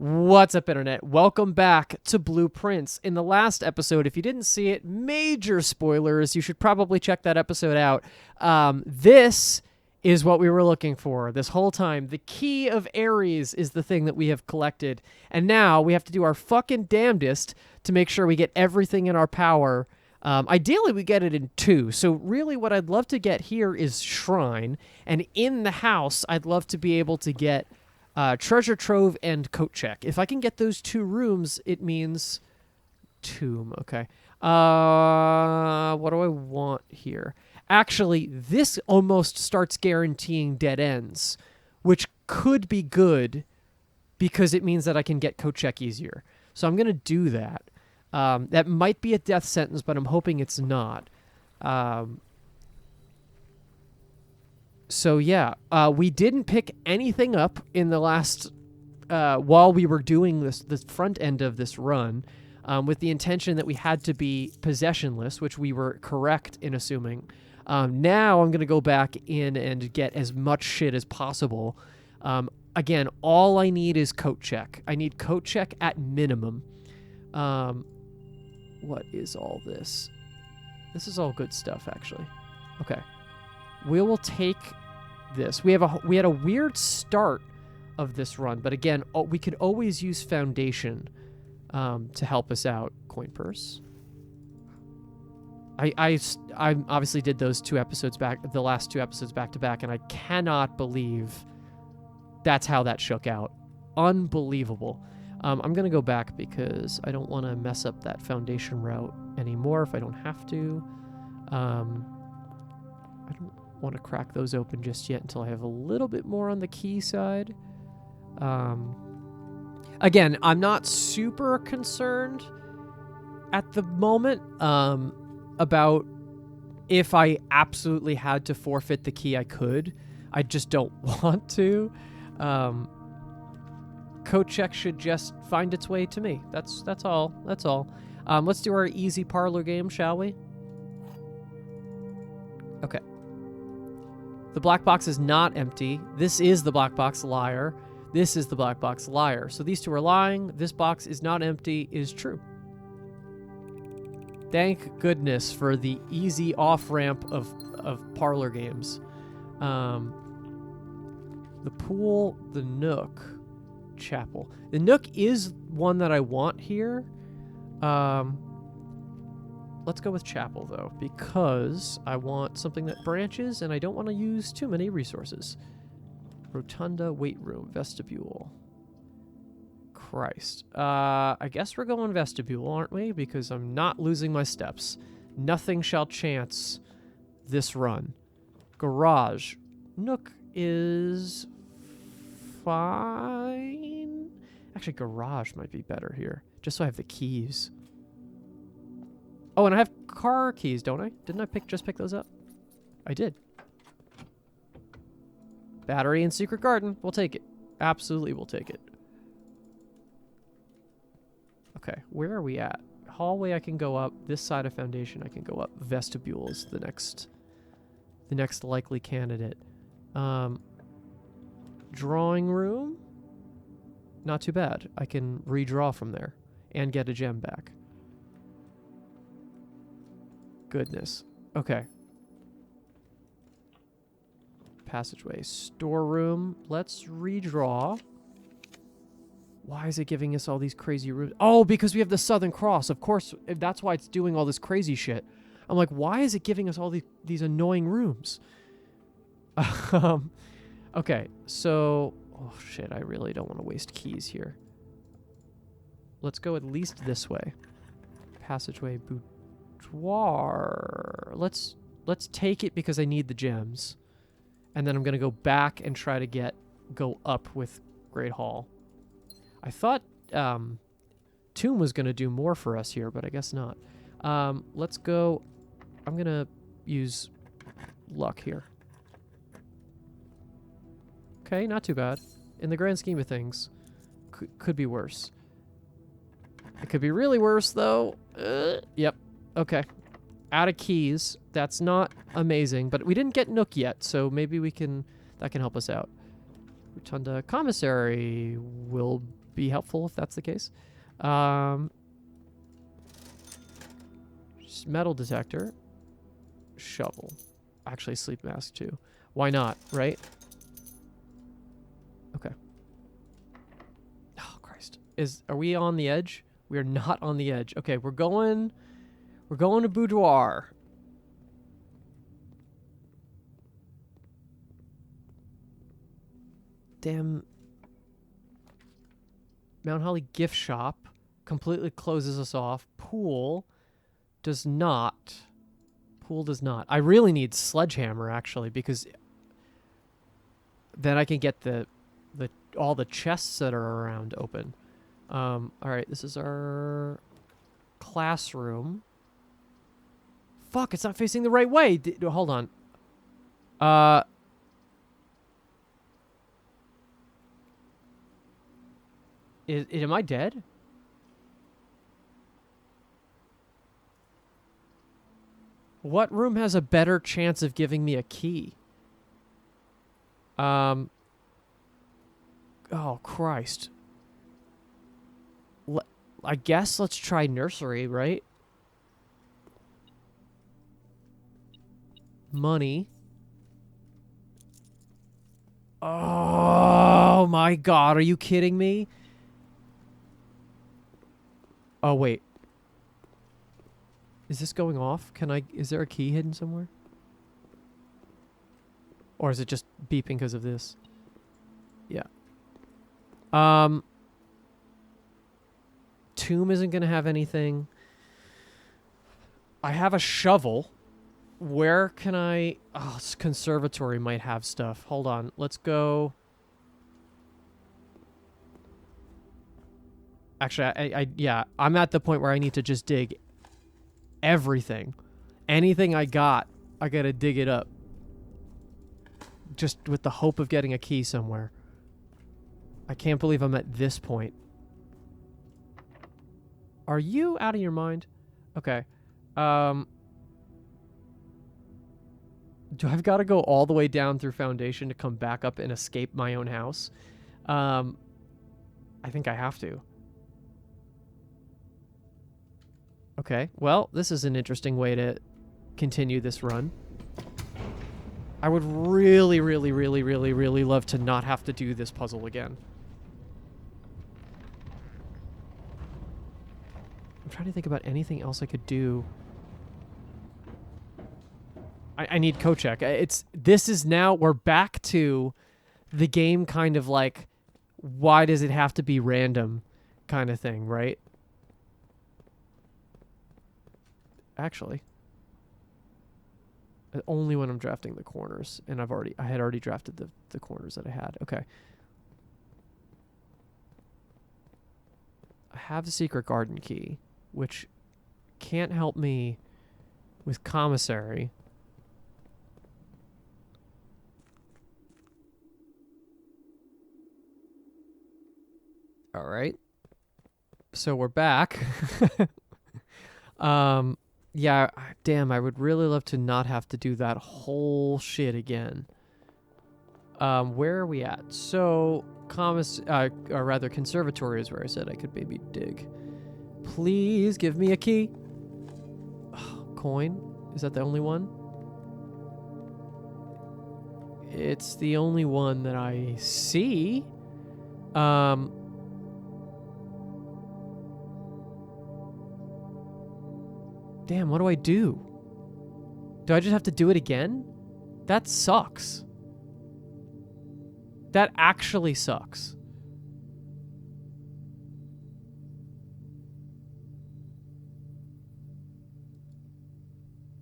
What's up, Internet? Welcome back to Blueprints. In the last episode, if you didn't see it, major spoilers. You should probably check that episode out. This is what we were looking for this whole time. The key of Ares is the thing that we have collected. And now we have to do our fucking damnedest to make sure we get everything in our power. Ideally, we get it in 2. So really what I'd love to get here is Shrine. And in the house, I'd love to be able to get Treasure Trove and Coat Check. If I can get those 2 rooms, it means Tomb. Okay. What do I want here? Actually, this almost starts guaranteeing dead ends, which could be good because it means that I can get Coat Check easier. So I'm going to do that. That might be a death sentence, but I'm hoping it's not. So yeah, we didn't pick anything up in the last, while we were doing this front end of this run, with the intention that we had to be possessionless, which we were correct in assuming. Now I'm going to go back in and get as much shit as possible. Again, all I need is Coat Check. I need Coat Check at minimum. What is all this? This is all good stuff, actually. Okay. We will take this. We had a weird start of this run, but again, we could always use Foundation to help us out. Coin purse. I obviously did those 2 episodes back, the last 2 episodes back to back, and I cannot believe that's how that shook out. Unbelievable. I'm gonna go back because I don't want to mess up that Foundation route anymore if I don't have to. I don't want to crack those open just yet until I have a little bit more on the key side. Again, I'm not super concerned at the moment about if I absolutely had to forfeit the key, I could. I just don't want to. Coat Check should just find its way to me. That's all. That's all. Let's do our easy parlor game, shall we? Okay. The black box is not empty. This is the black box, liar. This is the black box, liar. So these 2 are lying. This box is not empty is true. Thank goodness for the easy off-ramp of parlor games. The pool, the nook, chapel. The nook is one that I want here. Let's go with chapel, though, because I want something that branches, and I don't want to use too many resources. Rotunda, weight room, vestibule. Christ. I guess we're going vestibule, aren't we? Because I'm not losing my steps. Nothing shall chance this run. Garage. Nook is fine. Actually, garage might be better here, just so I have the keys. Oh, and I have car keys, don't I? Didn't I just pick those up? I did. Battery and secret garden. We'll take it. Absolutely, we'll take it. Okay, where are we at? Hallway I can go up. This side of Foundation I can go up. Vestibule is the next likely candidate. Drawing room? Not too bad. I can redraw from there and get a gem back. Goodness. Okay. Passageway. Storeroom. Let's redraw. Why is it giving us all these crazy rooms? Oh, because we have the Southern Cross. Of course, that's why it's doing all this crazy shit. I'm like, why is it giving us all these annoying rooms? Okay, so... Oh, shit, I really don't want to waste keys here. Let's go at least this way. Passageway, boudoir. Let's take it because I need the gems. And then I'm going to go back and try to go up with Great Hall. I thought Tomb was going to do more for us here, but I guess not. Let's go... I'm going to use luck here. Okay, not too bad. In the grand scheme of things, could be worse. It could be really worse, though. Yep. Okay. Out of keys. That's not amazing, but we didn't get Nook yet, so maybe that can help us out. Rotunda Commissary will be helpful if that's the case. Metal detector. Shovel. Actually, sleep mask too. Why not, right? Okay. Oh, Christ. Are we on the edge? We are not on the edge. Okay, we're going to boudoir. Damn. Mount Holly gift shop completely closes us off. Pool does not. Pool does not. I really need sledgehammer actually, because then I can get all the chests that are around open. All right, this is our classroom. Fuck, it's not facing the right way. Hold on. Am I dead? What room has a better chance of giving me a key? Oh, Christ. I guess let's try nursery, right? Money. Oh, my God. Are you kidding me? Oh, wait. Is this going off? Is there a key hidden somewhere? Or is it just beeping because of this? Yeah. Tomb isn't going to have anything. I have a shovel. Where can I... Oh, conservatory might have stuff. Hold on. Let's go... Actually, yeah, I'm at the point where I need to just dig everything. Anything I got, I gotta dig it up. Just with the hope of getting a key somewhere. I can't believe I'm at this point. Are you out of your mind? Okay. Do I've got to go all the way down through foundation to come back up and escape my own house? I think I have to. Okay, well, this is an interesting way to continue this run. I would really, really, really, really, really love to not have to do this puzzle again. I'm trying to think about anything else I could do. I need Kochek. This is now, we're back to the game kind of like, why does it have to be random kind of thing, right? Actually, only when I'm drafting the corners, and I had already drafted the corners that I had. Okay. I have the secret garden key, which can't help me with commissary. All right. So we're back. Yeah, damn, I would really love to not have to do that whole shit again. Where are we at? So, or rather, conservatory is where I said I could maybe dig. Please give me a key. Oh, coin? Is that the only one? It's the only one that I see. Damn, what do I do? Do I just have to do it again? That sucks. That actually sucks.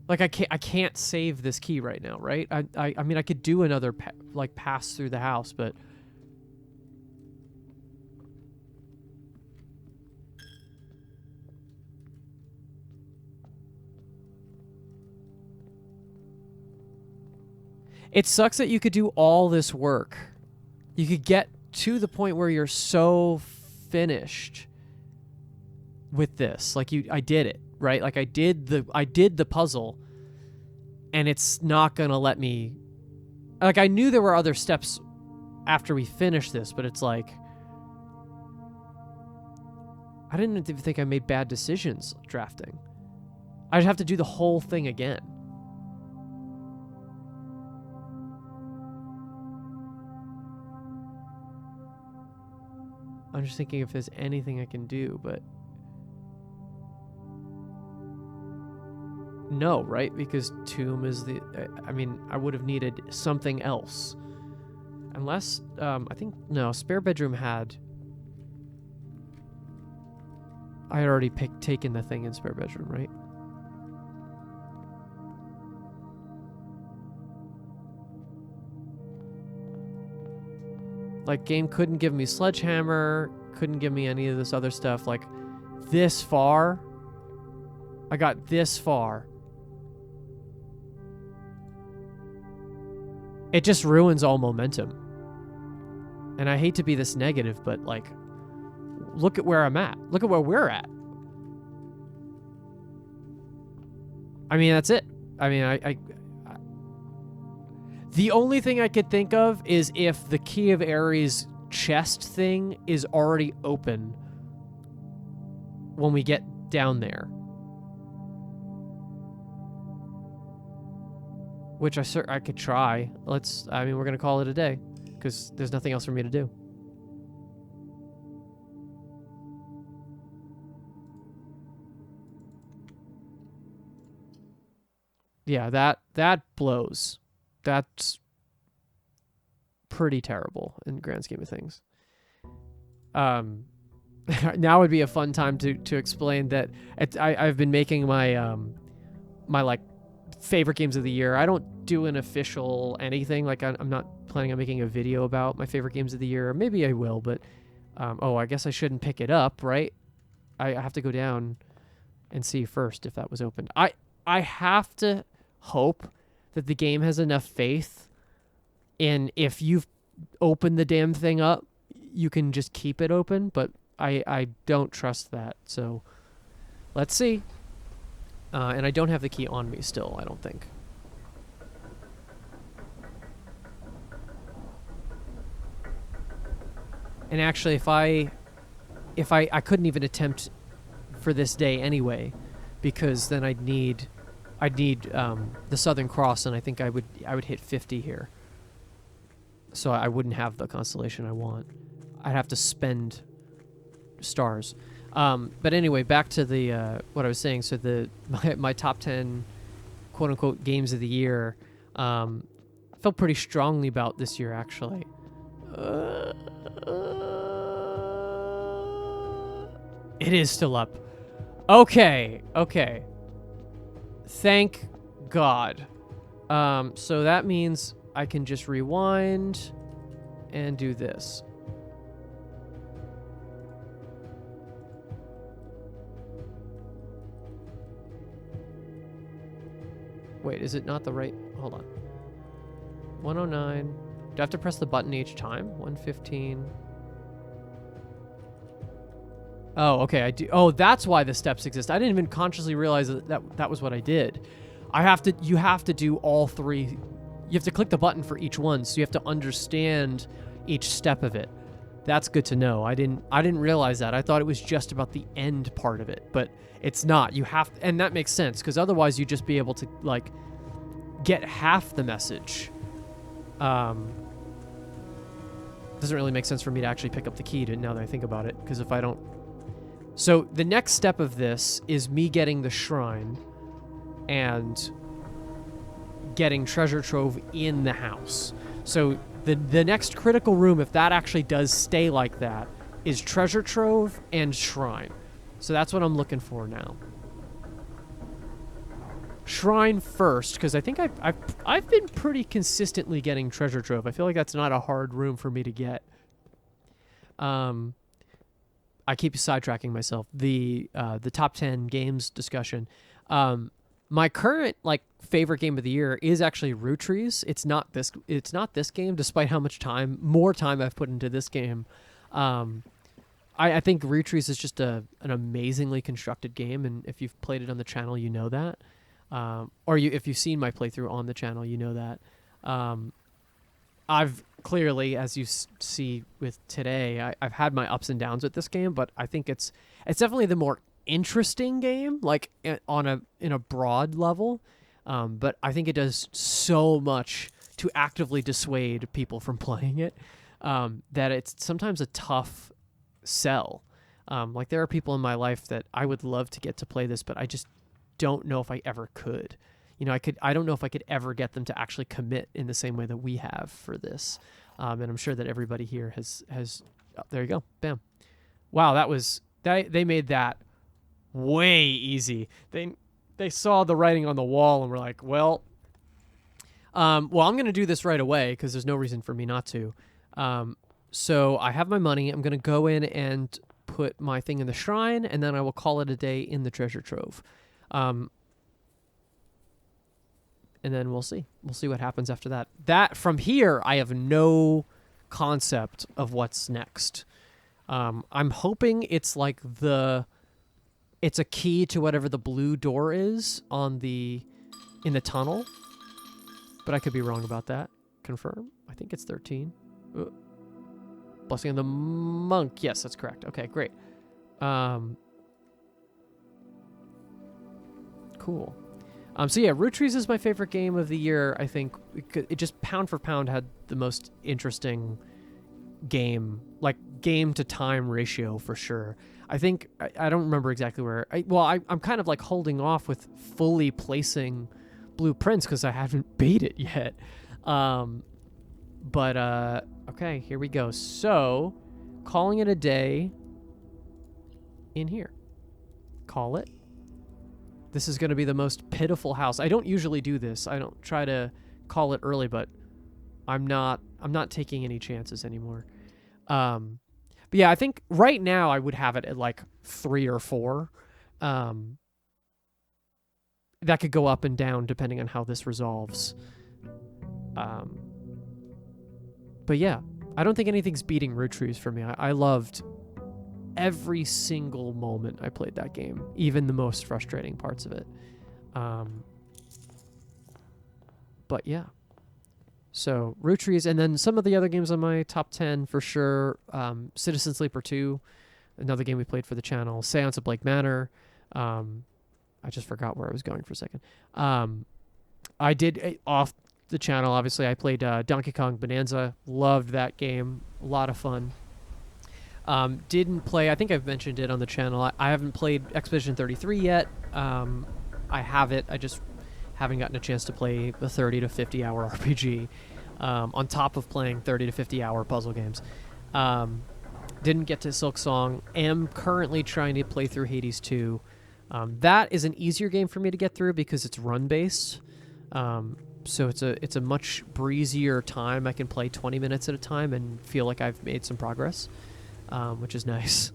Like I can't save this key right now, right? I mean I could do another pass through the house, but it sucks that you could do all this work. You could get to the point where you're so finished with this. Like I did it, right? Like I did the puzzle, and it's not gonna let me. Like I knew there were other steps after we finished this, but it's like I didn't even think I made bad decisions drafting. I'd have to do the whole thing again. I'm just thinking if there's anything I can do, but no, right? Because tomb is the... I mean, I would have needed something else. Unless, I think... No, spare bedroom had... I had already taken the thing in spare bedroom, right? Like, game couldn't give me sledgehammer, couldn't give me any of this other stuff. Like, this far... I got this far. It just ruins all momentum. And I hate to be this negative, but, like, look at where I'm at. Look at where we're at. I mean, that's it. I mean, I the only thing I could think of is if the Key of Ares chest thing is already open when we get down there. Which I could try. I mean, we're going to call it a day because there's nothing else for me to do. Yeah, that blows. That's pretty terrible in the grand scheme of things. Now would be a fun time to explain that I've been making my my like favorite games of the year. I don't do an official anything. Like I'm not planning on making a video about my favorite games of the year. Maybe I will, but oh, I guess I shouldn't pick it up, right? I have to go down and see first if that was opened. I have to hope that the game has enough faith in if you've opened the damn thing up, you can just keep it open, but I don't trust that. So let's see. And I don't have the key on me still, I don't think. And actually, if I couldn't even attempt for this day anyway, because then I'd need the Southern Cross, and I think I would hit 50 here. So I wouldn't have the constellation I want. I'd have to spend stars. But anyway, back to the what I was saying. So my top 10 quote unquote games of the year, felt pretty strongly about this year actually. It is still up. Okay. Thank God. So that means I can just rewind and do this. Wait, is it not the right? Hold on. 109. Do I have to press the button each time? 115. Oh, okay, I do. Oh, that's why the steps exist. I didn't even consciously realize that was what I did. You have to do all three. You have to click the button for each one, so you have to understand each step of it. That's good to know. I didn't realize that. I thought it was just about the end part of it, but it's not. You have, and that makes sense because otherwise you'd just be able to like get half the message. Doesn't really make sense for me to actually pick up the key now that I think about it, because if I don't. So the next step of this is me getting the shrine and getting treasure trove in the house. So the next critical room, if that actually does stay like that, is treasure trove and shrine. So that's what I'm looking for now. Shrine first, because I think I've been pretty consistently getting treasure trove. I feel like that's not a hard room for me to get. I keep sidetracking myself. The top 10 games discussion. My current favorite game of the year is actually Root Trees. It's not this game, despite how much more time I've put into this game. I think Root Trees is just an amazingly constructed game, and if you've played it on the channel, you know that. If you've seen my playthrough on the channel, you know that. clearly, as you see with today, I've had my ups and downs with this game, but I think it's definitely the more interesting game, like in a broad level. But I think it does so much to actively dissuade people from playing it, that it's sometimes a tough sell. Like there are people in my life that I would love to get to play this, but I just don't know if I ever could. I don't know if I could ever get them to actually commit in the same way that we have for this. And I'm sure that everybody here has, oh, there you go. Bam. Wow. They made that way easy. They saw the writing on the wall and were like, well, I'm going to do this right away because there's no reason for me not to. So I have my money. I'm going to go in and put my thing in the shrine, and then I will call it a day in the treasure trove. And then we'll see. We'll see what happens after that. From here, I have no concept of what's next. I'm hoping it's like it's a key to whatever the blue door is in the tunnel. But I could be wrong about that. Confirm. I think it's 13. Blessing of the monk. Yes, that's correct. Okay, great. Cool. So yeah, Root Trees is my favorite game of the year. I think it just pound for pound had the most interesting game to time ratio for sure. I think I don't remember exactly where. I'm kind of like holding off with fully placing Blue Prince because I haven't beat it yet. But okay, here we go. So, calling it a day in here. Call it. This is going to be the most pitiful house. I don't usually do this. I don't try to call it early, but I'm not taking any chances anymore. But yeah, I think right now I would have it at like 3 or 4. That could go up and down depending on how this resolves. But yeah, I don't think anything's beating Root Trees for me. I loved every single moment I played that game, even the most frustrating parts of it. But yeah. So, Root Trees, and then some of the other games on my top 10 for sure. Citizen Sleeper 2, another game we played for the channel. Seance of Blake Manor. I just forgot where I was going for a second. I did, off the channel, obviously, I played Donkey Kong Bonanza. Loved that game. A lot of fun. Didn't play, I think I've mentioned it on the channel. I haven't played Expedition 33 yet. I have it. I just haven't gotten a chance to play the 30 to 50 hour RPG on top of playing 30 to 50 hour puzzle games. Didn't get to Silk Song. Am currently trying to play through Hades 2. That is an easier game for me to get through because it's run-based. So it's a much breezier time. I can play 20 minutes at a time and feel like I've made some progress. Which is nice.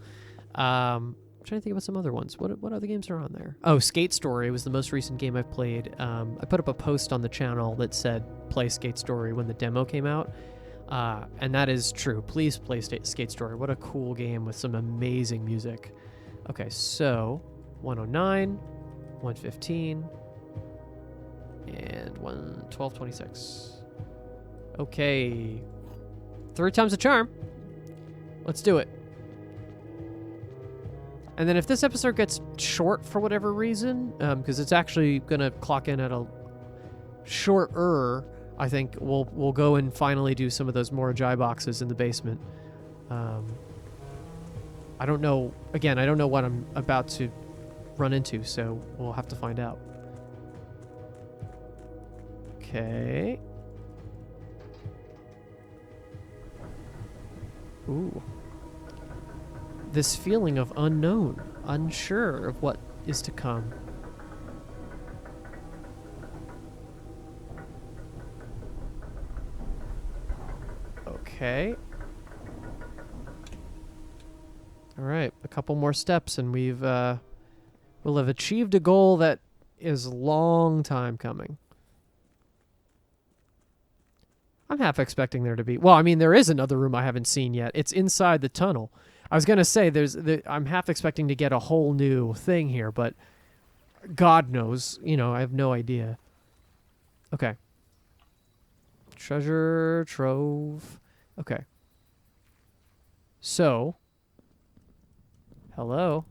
I'm trying to think about some other ones. What other games are on there? Oh, Skate Story was the most recent game I've played. I put up a post on the channel that said play Skate Story when the demo came out. And that is true. Please play Skate Story. What a cool game with some amazing music. Okay, so 109, 115, and 1226. Okay. 3 times the charm. Let's do it. And then if this episode gets short for whatever reason, because it's actually going to clock in at a shorter, I think we'll go and finally do some of those Morajai boxes in the basement. I don't know. Again, I don't know what I'm about to run into, so we'll have to find out. Okay. Ooh. This feeling of unknown, unsure of what is to come. Okay. All right, a couple more steps and we'll have achieved a goal that is a long time coming. I'm half expecting there to be... Well, I mean, there is another room I haven't seen yet. It's inside the tunnel. I was going to say, I'm half expecting to get a whole new thing here, but God knows. I have no idea. Okay. Treasure trove. Okay. So, hello.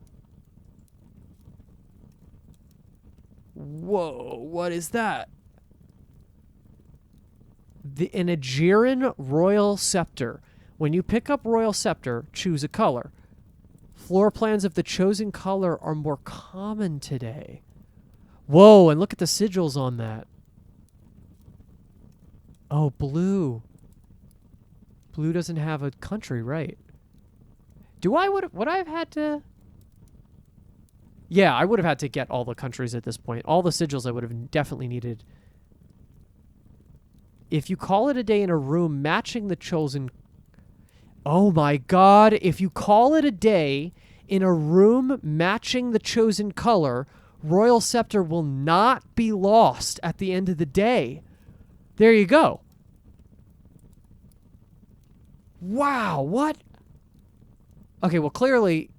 Whoa, what is that? An Aegeran Royal Scepter. When you pick up Royal Scepter, choose a color. Floor plans of the chosen color are more common today. Whoa, and look at the sigils on that. Oh, blue. Blue doesn't have a country, right? Would I have had to? Yeah, I would have had to get all the countries at this point. All the sigils I would have definitely needed. If you call it a day in a room matching the chosen... Oh my god, if you call it a day in a room matching the chosen color, Royal Scepter will not be lost at the end of the day. There you go. Wow, what? Okay, well, clearly,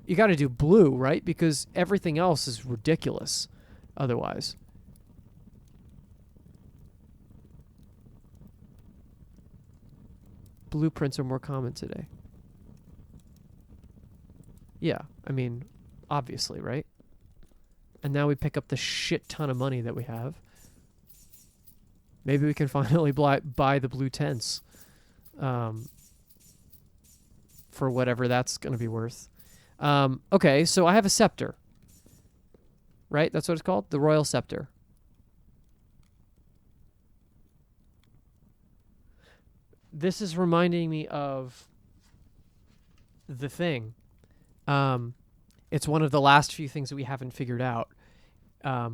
you got to do blue, right? Because everything else is ridiculous otherwise. Blueprints are more common today. Yeah, I mean, obviously, right? And now we pick up the shit ton of money that we have. Maybe we can finally buy the blue tents. For whatever that's going to be worth. Okay, so I have a scepter. Right? That's what it's called? The Royal Scepter. This is reminding me of the thing. It's one of the last few things that we haven't figured out. There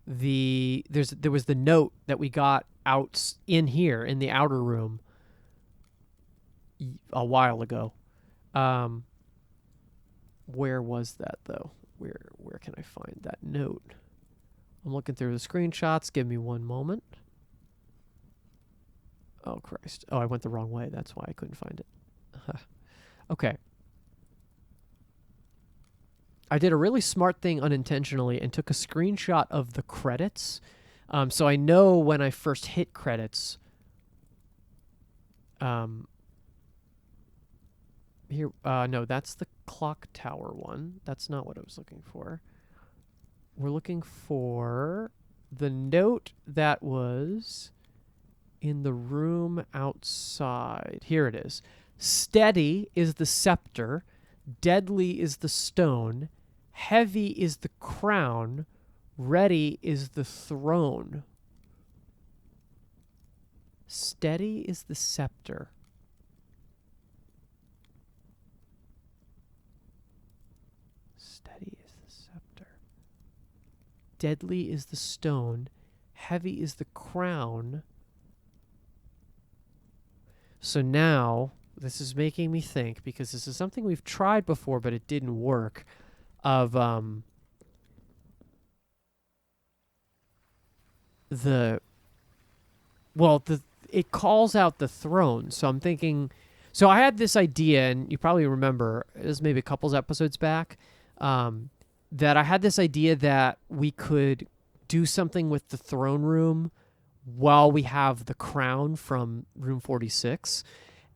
was the note that we got out in here in the outer room a while ago. Where was that though? Where can I find that note? I'm looking through the screenshots. Give me one moment. Oh Christ. Oh, I went the wrong way. That's why I couldn't find it. Okay. I did a really smart thing unintentionally and took a screenshot of the credits. So I know when I first hit credits. Here, no, that's the clock tower one. That's not what I was looking for. We're looking for the note that was in the room outside. Here it is. Steady is the scepter. Deadly is the stone. Heavy is the crown. Ready is the throne. Steady is the scepter. Steady is the scepter. Deadly is the stone. Heavy is the crown. So now, this is making me think, because this is something we've tried before, but it didn't work, of it calls out the throne. So I'm thinking, so I had this idea, and you probably remember, it was maybe a couple episodes back, that I had this idea that we could do something with the throne room while we have the crown from room 46.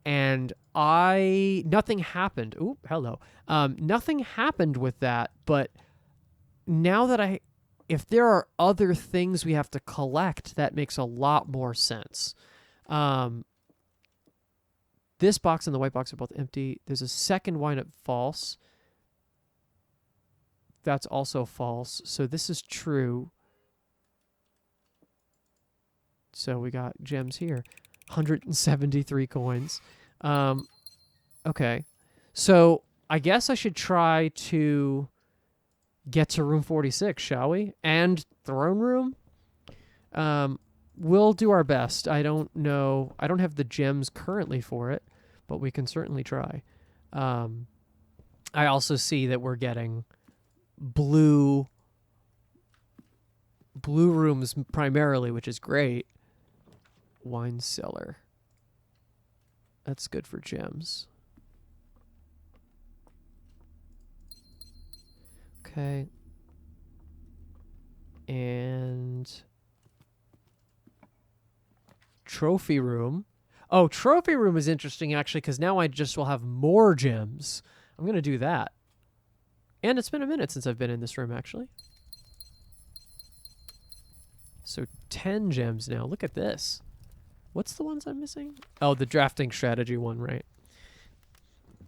And nothing happened. Ooh, hello. Nothing happened with that, but now that if there are other things we have to collect, that makes a lot more sense. This box and the white box are both empty. There's a second wind-up false. That's also false. So this is true. So we got gems here. 173 coins. Okay. So I guess I should try to get to room 46, shall we? And throne room? We'll do our best. I don't know. I don't have the gems currently for it, but we can certainly try. I also see that we're getting blue rooms primarily, which is great. Wine cellar. That's good for gems. Okay. And Trophy room. Oh, trophy room is interesting, actually, because now I just will have more gems. I'm going to do that. And it's been a minute since I've been in this room, actually. So 10 gems now. Look at this. What's the ones I'm missing? Oh, the drafting strategy one, right?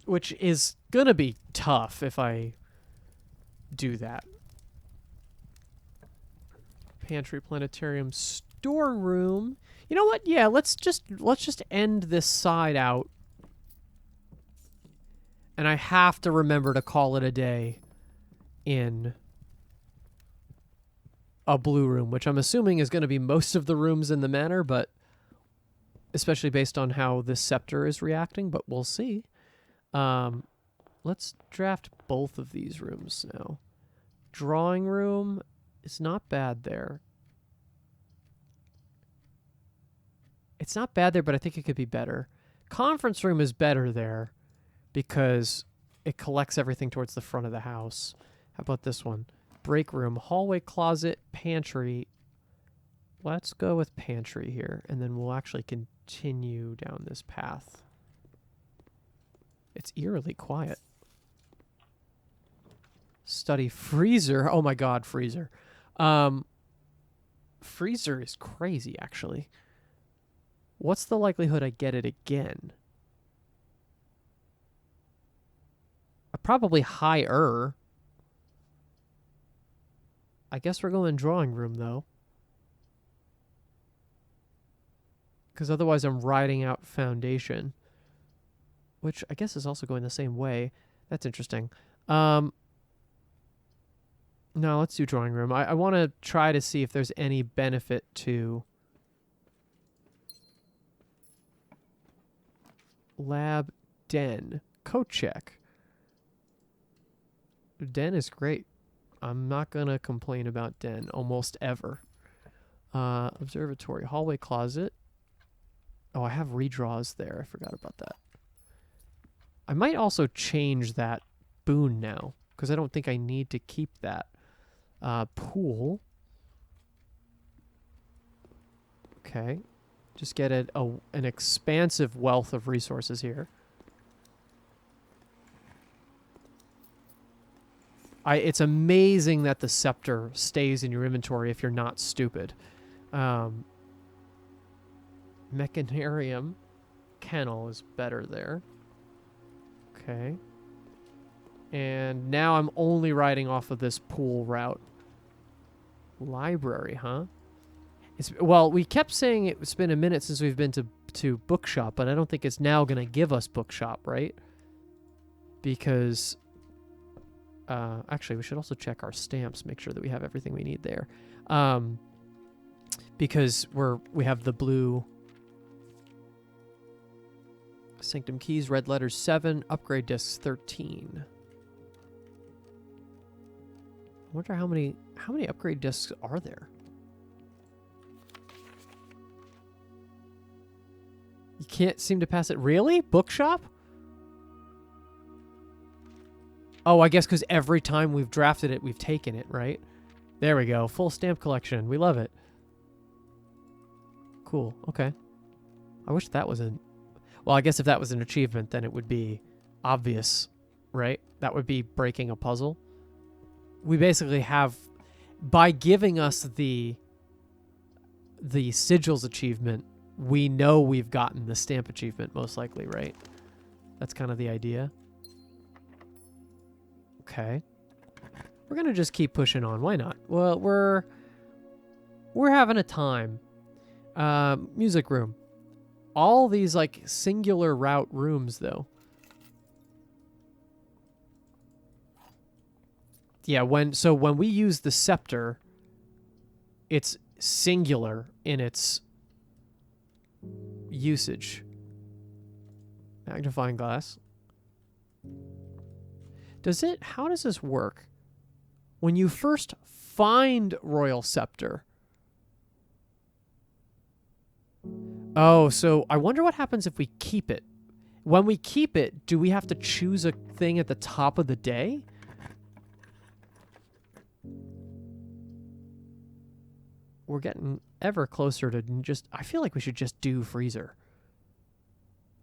Which is going to be tough if I do that. Pantry, planetarium, storeroom. You know what? Yeah, let's just end this side out. And I have to remember to call it a day in a blue room, which I'm assuming is going to be most of the rooms in the manor, but especially based on how this scepter is reacting, but we'll see. Let's draft both of these rooms now. Drawing room is not bad there. It's not bad there, but I think it could be better. Conference room is better there because it collects everything towards the front of the house. How about this one? Break room, hallway, closet, pantry. Let's go with pantry here, and then we'll actually continue down this path. It's eerily quiet. Study, freezer. Oh my god, freezer. Freezer is crazy, actually. What's the likelihood I get it again? Probably higher. I guess we're going drawing room, though. Because otherwise I'm riding out foundation. Which I guess is also going the same way. That's interesting. No, let's do drawing room. I want to try to see if there's any benefit to lab den. Coat check. Den is great. I'm not going to complain about den almost ever. Observatory. Hallway closet. Oh, I have redraws there. I forgot about that. I might also change that boon now because I don't think I need to keep that. Pool. Okay. Just get an expansive wealth of resources here. It's amazing that the scepter stays in your inventory if you're not stupid. Mechanarium. Kennel is better there. Okay. And now I'm only riding off of this pool route. Library, huh? Well, we kept saying it's been a minute since we've been to bookshop, but I don't think it's now going to give us bookshop, right? Because... actually, we should also check our stamps, make sure that we have everything we need there. Because we have the blue Sanctum keys, red letters 7, upgrade discs 13. I wonder how many upgrade discs are there? You can't seem to pass it. Really? Bookshop? Oh, I guess because every time we've drafted it, we've taken it, right? There we go. Full stamp collection. We love it. Cool. Okay. I wish that was an... Well, I guess if that was an achievement, then it would be obvious, right? That would be breaking a puzzle. We basically have... By giving us the sigils achievement, we know we've gotten the stamp achievement, most likely, right? That's kind of the idea. Okay. We're going to just keep pushing on. Why not? Well, we're having a time. Music room. All these, like, singular route rooms, though. Yeah, when we use the scepter, it's singular in its usage. Magnifying glass. How does this work? When you first find Royal Scepter. Oh, so I wonder what happens if we keep it. When we keep it, do we have to choose a thing at the top of the day? we're getting ever closer to just... I feel like we should just do freezer.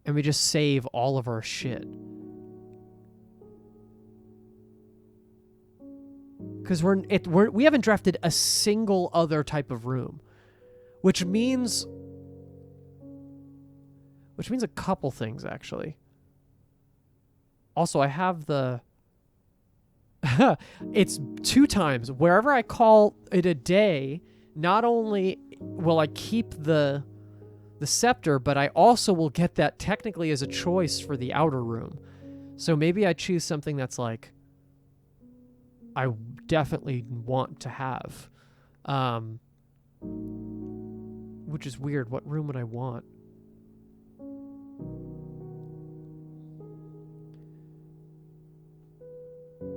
And we just save all of our shit. Because we haven't drafted a single other type of room. Which means a couple things, actually. Also, I have the... it's 2 times. Wherever I call it a day, not only will I keep the scepter, but I also will get that technically as a choice for the outer room. So maybe I choose something that's like I definitely want to have. Which is weird. What room would I want?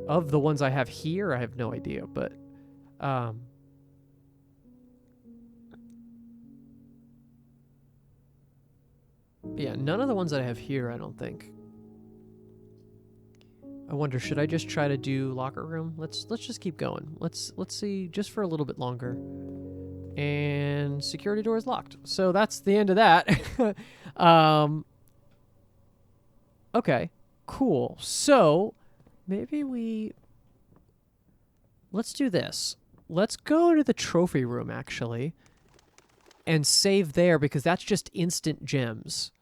Of the ones I have here, I have no idea, but yeah, none of the ones that I have here, I don't think. I wonder, should I just try to do locker room? Let's just keep going. Let's see just for a little bit longer. And security door is locked. So that's the end of that. Okay, cool. So maybe let's do this. Let's go to the trophy room, actually, and save there, because that's just instant gems.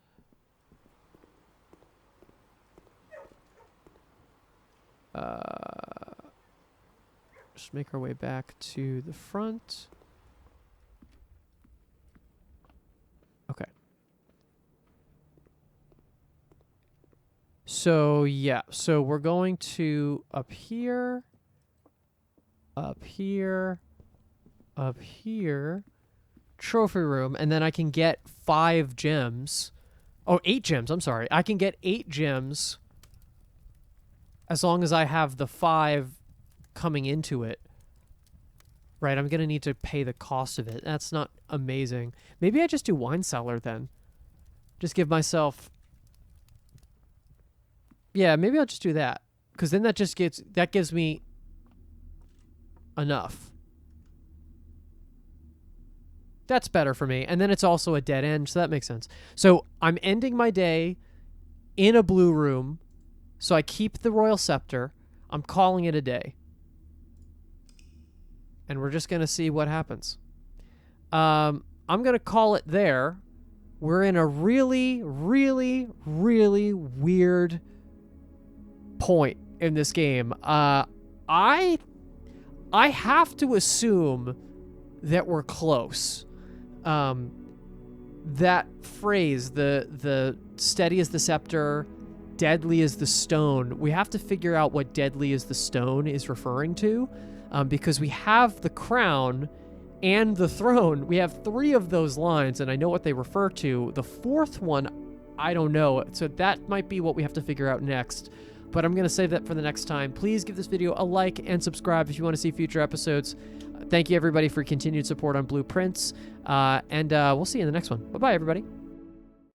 Just make our way back to the front. Okay. So, yeah. So we're going to up here, trophy room, and then I can get 5 gems. Oh, 8 gems. I'm sorry. I can get 8 gems as long as I have the 5 coming into it. Right, I'm going to need to pay the cost of it. That's not amazing. Maybe I just do wine cellar then. Just give myself... Yeah, maybe I'll just do that. Because then that gives me enough. That's better for me. And then it's also a dead end, so that makes sense. So I'm ending my day in a blue room. So I keep the Royal Scepter. I'm calling it a day. And we're just going to see what happens. I'm going to call it there. We're in a really, really, really weird point in this game. I have to assume that we're close. That phrase, the steady as the scepter, deadly as the stone, we have to figure out what deadly as the stone is referring to, because we have the crown and the throne. We have 3 of those lines, and I know what they refer to. The 4th one, I don't know, so that might be what we have to figure out next, but I'm going to save that for the next time. Please give this video a like and subscribe if you want to see future episodes. Thank you, everybody, for continued support on Blueprints, and we'll see you in the next one. Bye-bye, everybody.